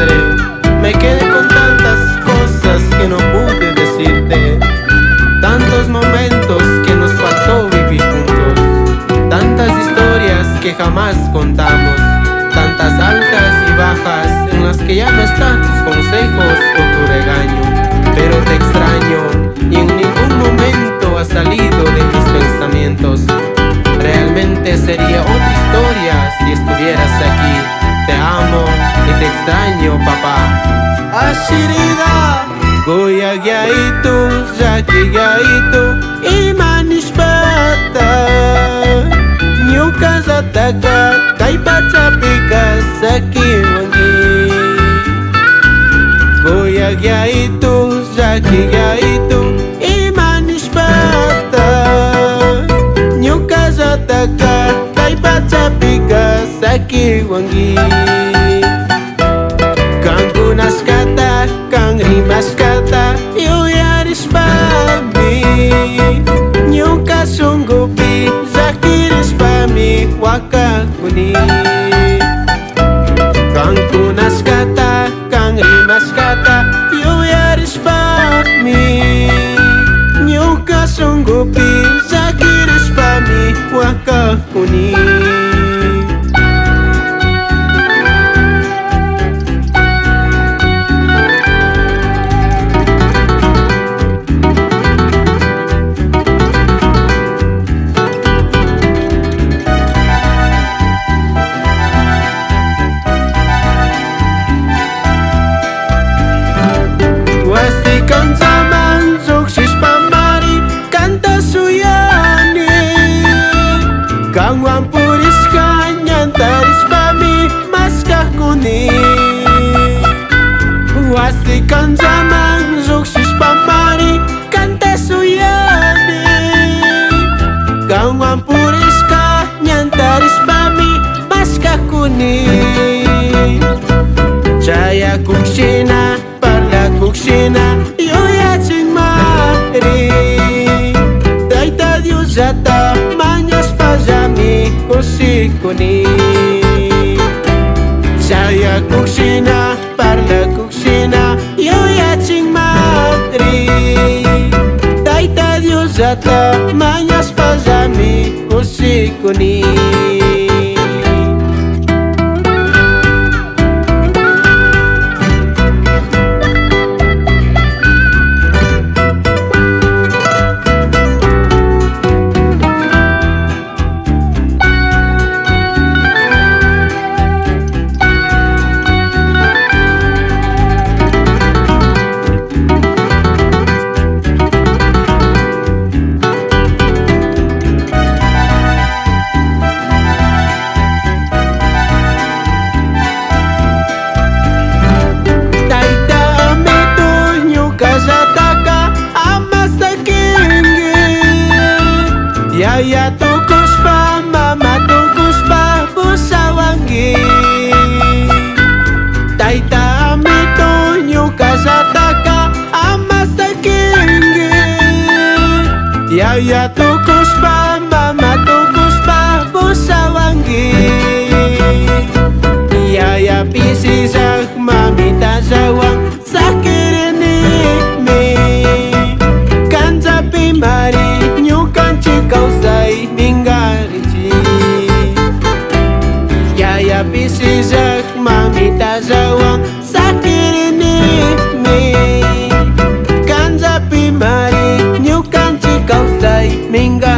madre. Me quedé con tantas cosas que no pude decirte, tantos momentos que nos faltó vivir juntos, tantas historias que jamás contamos, tantas altas y bajas en las que ya no están tus consejos o tu regaño. Pero te extraño y en ningún momento has salido de mis pensamientos. Realmente sería otra historia si estuvieras aquí. Te amo y te extraño, papá. Ashirida Goya gyaitu, Jaki gyaitu, Imanis bata Nyuka zataka, Kai baca pika saki wangi. Goya gyaitu, Jaki gyaitu, Imanis bata Nyuka zataka, Kai baca pika saki wangi. Kang kunas kata, kang rimas kata, yaris pami. Nyuka sunggupi, zakiris pami, waka kuni. Kang kunas kata, kang rimas kata, yaris pami. Nyuka sunggupi, zakiris pami, waka kuni. Kan zaman sukses pamari kanta suyani, kang wampuris kanyan taris pami maskah kuni. Wastikan zaman sukses pamari kanta suyani, kang wampuris kanyan taris pami maskah kuni. Jaya kuksina parla kuksina Zata manyas pazami kusikuni. Saya kuksina parla kuksina yoya ching madri. Taita Dios zata manyas pazami kusikuni. Yaya tukus pa, mama tukus pa, busawangi. Taita amito nyuka sataka, ama sakingi. Yaya tukus pa, mama tukus pa, busawangi. Yaya pisizak, mamita sawang, sakirini mi. Kanza pimari kau say mingarici. Yaya pisizak mamita zawang sakirini mi. Kanza pimari nyukan cikau say mingarici.